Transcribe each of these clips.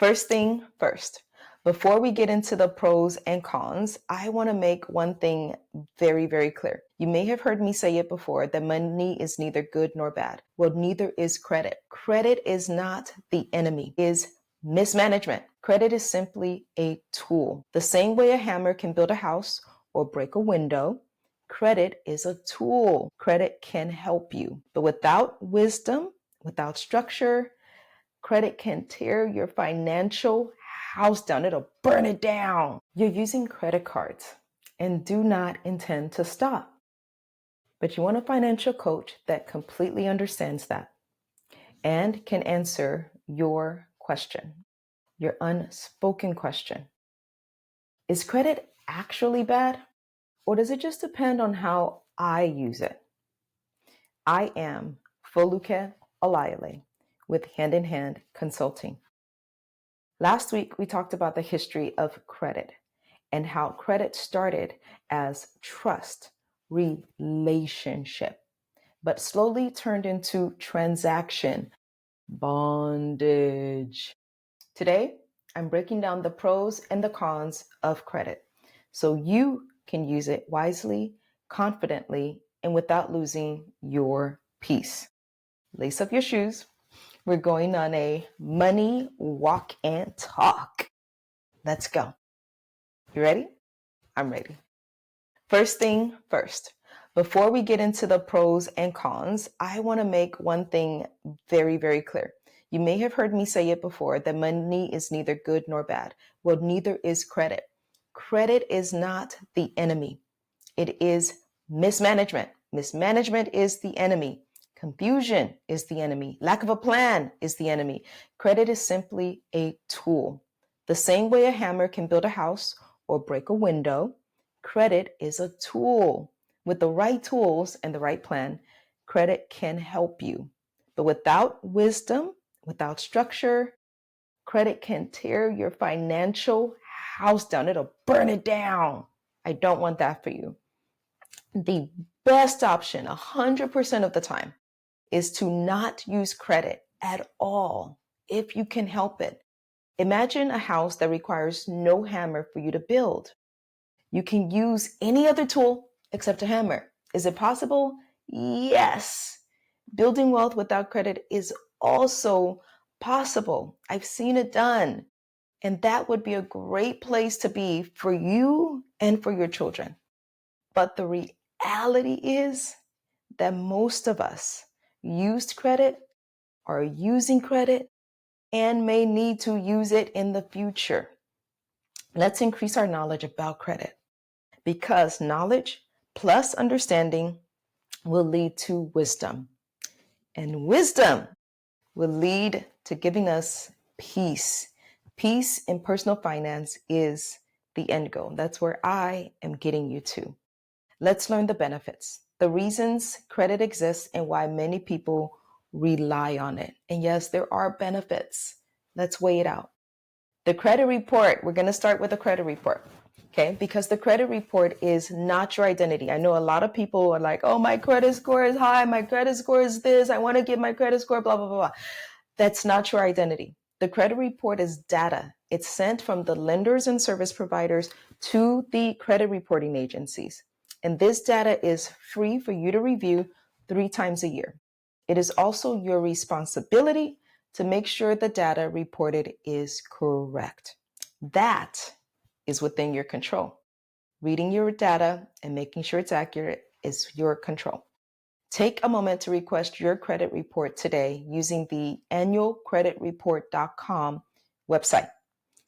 First thing first, before we get into the pros and cons, I want to make one thing very, very clear. You may have heard me say it before that money is neither good nor bad. Well, neither is credit. Credit is not the enemy, it is mismanagement. Credit is simply a tool. The same way a hammer can build a house or break a window, credit is a tool. Credit can help you, but without wisdom, without structure, credit can tear your financial house down. It'll burn it down. You're using credit cards and do not intend to stop. But you want a financial coach that completely understands that and can answer your question, your unspoken question. Is credit actually bad? Or does it just depend on how I use it? I am Foluke Olayale with Hand in Hand Consulting. Last week, we talked about the history of credit and how credit started as trust, relationship, but slowly turned into transaction, bondage. Today, I'm breaking down the pros and the cons of credit so you can use it wisely, confidently, and without losing your peace. Lace up your shoes. We're going on a money walk and talk. Let's go. You ready? I'm ready. First thing first, before we get into the pros and cons, I want to make one thing very, very clear. You may have heard me say it before that money is neither good nor bad. Well, neither is credit. Credit is not the enemy. It is mismanagement. Mismanagement is the enemy. Confusion is the enemy. Lack of a plan is the enemy. Credit is simply a tool. The same way a hammer can build a house or break a window, credit is a tool. With the right tools and the right plan, credit can help you. But without wisdom, without structure, credit can tear your financial house down. It'll burn it down. I don't want that for you. The best option 100% of the time is to not use credit at all if you can help it. Imagine a house that requires no hammer for you to build. You can use any other tool except a hammer. Is it possible? Yes. Building wealth without credit is also possible. I've seen it done. And that would be a great place to be for you and for your children. But the reality is that most of us used credit, are using credit, and may need to use it in the future. Let's increase our knowledge about credit because knowledge plus understanding will lead to wisdom. And wisdom will lead to giving us peace. Peace in personal finance is the end goal. That's where I am getting you to. Let's learn the benefits, the reasons credit exists, and why many people rely on it. And yes, there are benefits. Let's weigh it out. The credit report, we're going to start with the credit report, okay? Because the credit report is not your identity. I know a lot of people are like, oh, my credit score is high. My credit score is this. I want to get my credit score, blah, blah, blah, blah. That's not your identity. The credit report is data. It's sent from the lenders and service providers to the credit reporting agencies. And this data is free for you to review 3 times a year. It is also your responsibility to make sure the data reported is correct. That is within your control. Reading your data and making sure it's accurate is your control. Take a moment to request your credit report today using the annualcreditreport.com website.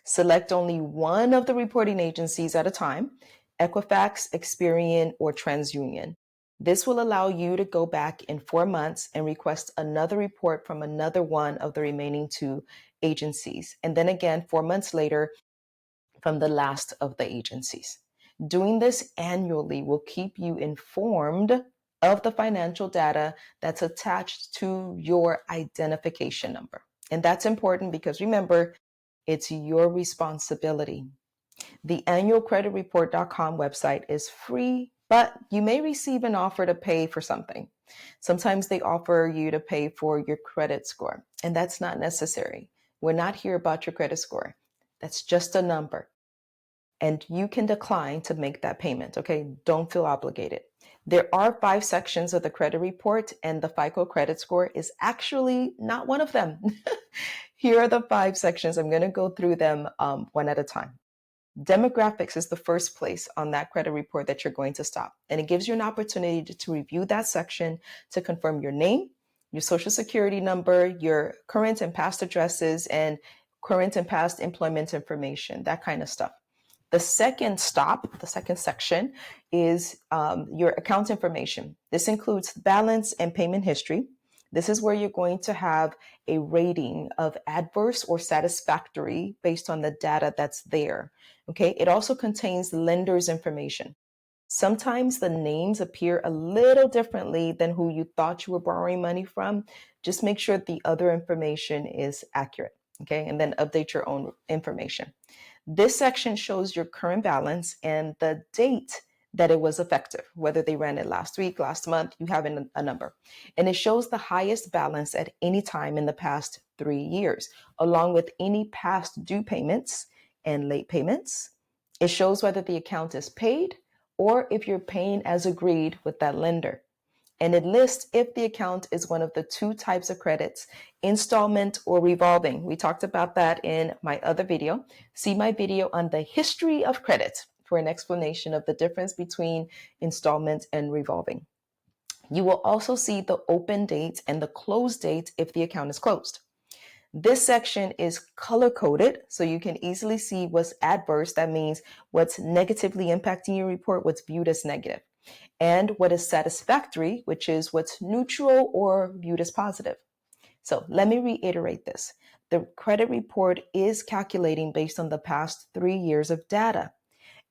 Select only one of the reporting agencies at a time, Equifax, Experian, or TransUnion. This will allow you to go back in 4 months and request another report from another one of the remaining 2 agencies, and then again 4 months later from the last of the agencies. Doing this annually will keep you informed of the financial data that's attached to your identification number. And that's important because remember, it's your responsibility. The annualcreditreport.com website is free, but you may receive an offer to pay for something. Sometimes they offer you to pay for your credit score, and that's not necessary. We're not here about your credit score. That's just a number. And you can decline to make that payment, okay? Don't feel obligated. There are 5 sections of the credit report, and the FICO credit score is actually not one of them. Here are the 5 sections. I'm going to go through them one at a time. Demographics is the first place on that credit report that you're going to stop. And it gives you an opportunity to review that section to confirm your name, your social security number, your current and past addresses, and current and past employment information, that kind of stuff. The second stop, the second section, is your account information. This includes balance and payment history. This is where you're going to have a rating of adverse or satisfactory based on the data that's there. Okay, it also contains lender's information. Sometimes the names appear a little differently than who you thought you were borrowing money from. Just make sure the other information is accurate, okay, and then update your own information. This section shows your current balance and the date that it was effective, whether they ran it last week, last month, you have a number. And it shows the highest balance at any time in the past 3 years, along with any past due payments and late payments. It shows whether the account is paid or if you're paying as agreed with that lender. And it lists if the account is one of the 2 types of credits, installment or revolving. We talked about that in my other video. See my video on the history of credit for an explanation of the difference between installment and revolving. You will also see the open date and the close date if the account is closed. This section is color-coded, so you can easily see what's adverse. That means what's negatively impacting your report, what's viewed as negative, and what is satisfactory, which is what's neutral or viewed as positive. So let me reiterate this. The credit report is calculating based on the past 3 years of data.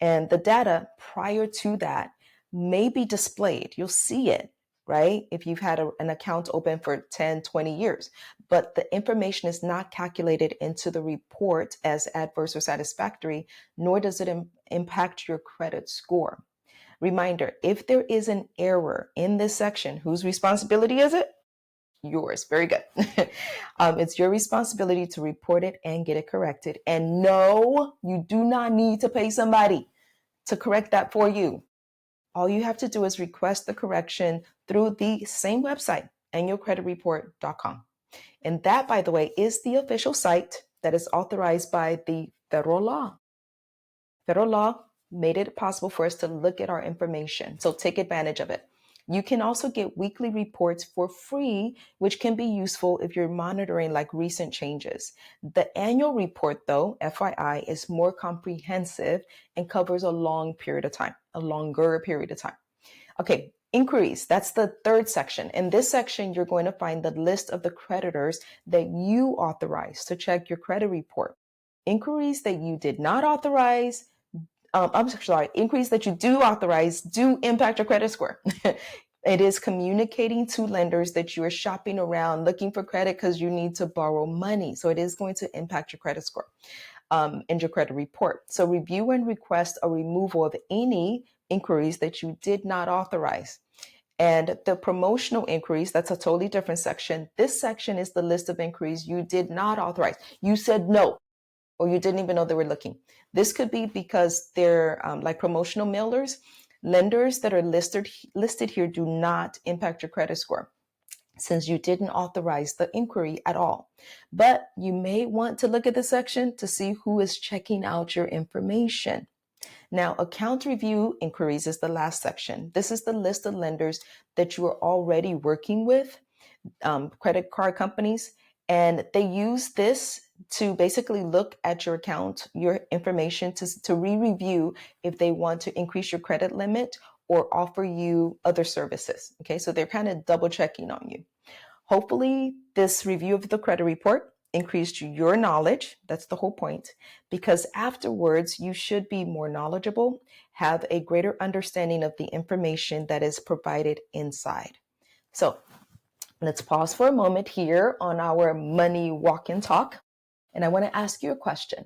And the data prior to that may be displayed. You'll see it, right? If you've had an account open for 10, 20 years, but the information is not calculated into the report as adverse or satisfactory, nor does it impact your credit score. Reminder, if there is an error in this section, whose responsibility is it? Yours. Very good. It's your responsibility to report it and get it corrected. And no, you do not need to pay somebody to correct that for you. All you have to do is request the correction through the same website, annualcreditreport.com. And that, by the way, is the official site that is authorized by the federal law. Federal law made it possible for us to look at our information. So take advantage of it. You can also get weekly reports for free, which can be useful if you're monitoring like recent changes. The annual report, though, FYI, is more comprehensive and covers a longer period of time. Okay, inquiries, that's the third section. In this section, you're going to find the list of the creditors that you authorize to check your credit report. Inquiries that you did not authorize, inquiries that you do authorize do impact your credit score. It is communicating to lenders that you are shopping around looking for credit because you need to borrow money. So it is going to impact your credit score and your credit report. So review and request a removal of any inquiries that you did not authorize. And the promotional inquiries, that's a totally different section. This section is the list of inquiries you did not authorize. You said no, or you didn't even know they were looking. This could be because they're like promotional mailers. Lenders that are listed here do not impact your credit score since you didn't authorize the inquiry at all. But you may want to look at the section to see who is checking out your information. Now, account review inquiries is the last section. This is the list of lenders that you are already working with, credit card companies, and they use this to basically look at your account, your information to re-review if they want to increase your credit limit or offer you other services. Okay, so they're kind of double checking on you. Hopefully, this review of the credit report increased your knowledge. That's the whole point, because afterwards you should be more knowledgeable, have a greater understanding of the information that is provided inside. So let's pause for a moment here on our money walk and talk. And I want to ask you a question.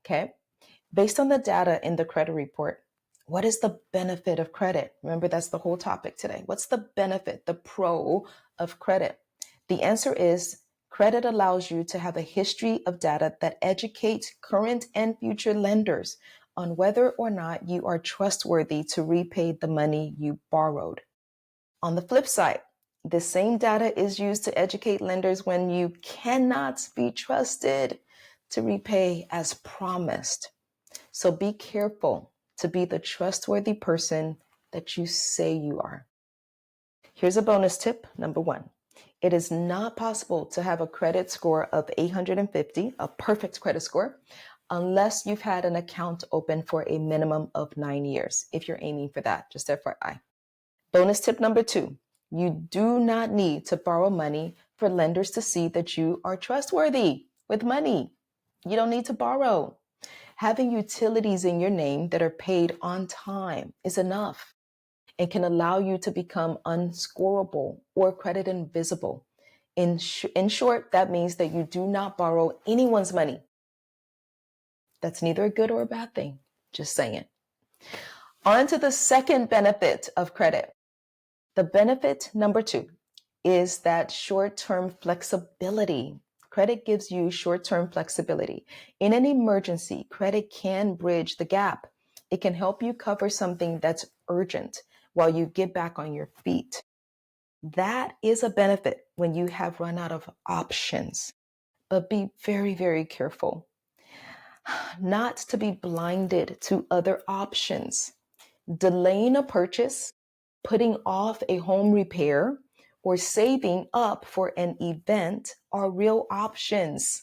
Okay. Based on the data in the credit report, what is the benefit of credit? Remember, that's the whole topic today. What's the benefit, the pro of credit? The answer is Credit allows you to have a history of data that educates current and future lenders on whether or not you are trustworthy to repay the money you borrowed. On the flip side, the same data is used to educate lenders when you cannot be trusted to repay as promised. So be careful to be the trustworthy person that you say you are. Here's a bonus tip, number 1. It is not possible to have a credit score of 850, a perfect credit score, unless you've had an account open for a minimum of 9 years, if you're aiming for that, just FYI. Bonus tip number 2, you do not need to borrow money for lenders to see that you are trustworthy with money. You don't need to borrow. Having utilities in your name that are paid on time is enough and can allow you to become unscorable or credit invisible. In short, that means that you do not borrow anyone's money. That's neither a good or a bad thing, just saying. On to the second benefit of credit. The benefit number 2 is that short-term flexibility. Credit gives you short-term flexibility. In an emergency, credit can bridge the gap. It can help you cover something that's urgent while you get back on your feet. That is a benefit when you have run out of options. But be very, very careful not to be blinded to other options. Delaying a purchase, putting off a home repair, or saving up for an event are real options.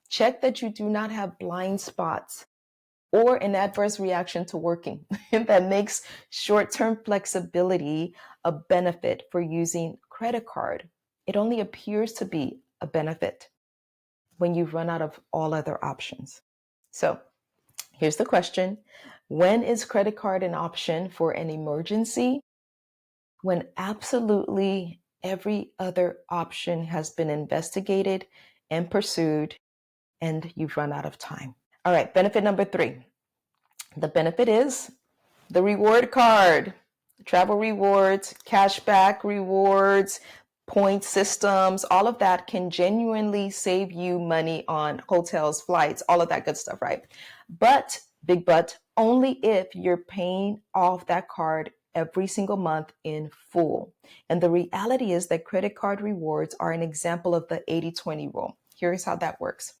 Check that you do not have blind spots or an adverse reaction to working that makes short-term flexibility a benefit for using credit card. It only appears to be a benefit when you've run out of all other options. So here's the question. When is credit card an option for an emergency? When absolutely every other option has been investigated and pursued and you've run out of time. All right, benefit number 3. The benefit is the reward card, travel rewards, cashback rewards, point systems, all of that can genuinely save you money on hotels, flights, all of that good stuff, right? But, big but, only if you're paying off that card every single month in full. And the reality is that credit card rewards are an example of the 80-20 rule. Here's how that works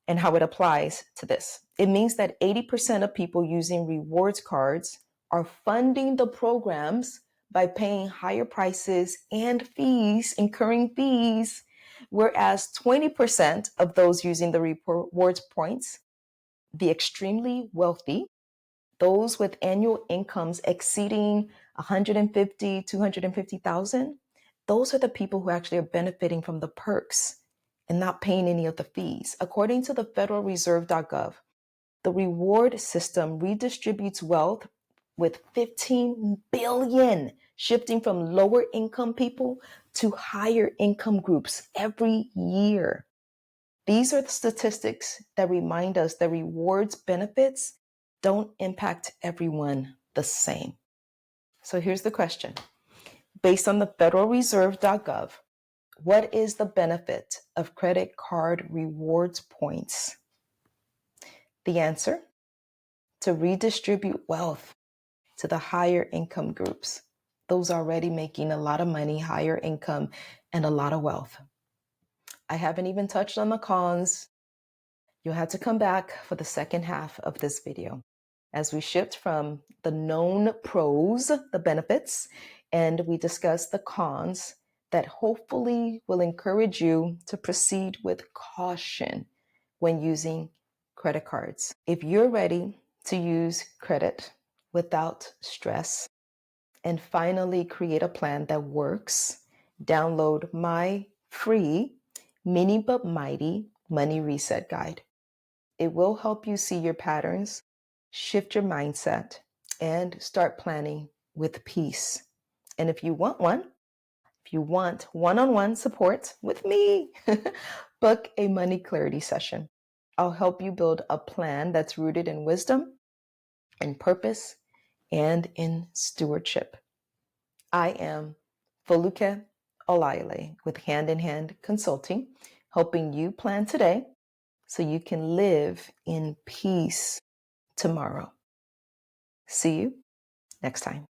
and how it applies to this. It means that 80% of people using rewards cards are funding the programs by paying higher prices and fees, incurring fees, whereas 20% of those using the rewards points, the extremely wealthy, those with annual incomes exceeding 150, 250,000, those are the people who actually are benefiting from the perks and not paying any of the fees. According to the Federal Reserve.gov, the reward system redistributes wealth with 15 billion shifting from lower income people to higher income groups every year. These are the statistics that remind us that rewards benefits don't impact everyone the same. So here's the question. Based on the Federal Reserve.gov, what is the benefit of credit card rewards points? The answer? To redistribute wealth to the higher income groups, those already making a lot of money, higher income, and a lot of wealth. I haven't even touched on the cons. You'll have to come back for the second half of this video as we shift from the known pros, the benefits, and we discuss the cons that hopefully will encourage you to proceed with caution when using credit cards. If you're ready to use credit without stress and finally create a plan that works, download my free Mini But Mighty Money Reset Guide. It will help you see your patterns, shift your mindset, and start planning with peace. And if you want one-on-one support with me, book a money clarity session. I'll help you build a plan that's rooted in wisdom, in purpose, and in stewardship. I am Foluke Olayale with Hand in Hand Consulting, helping you plan today so you can live in peace tomorrow. See you next time.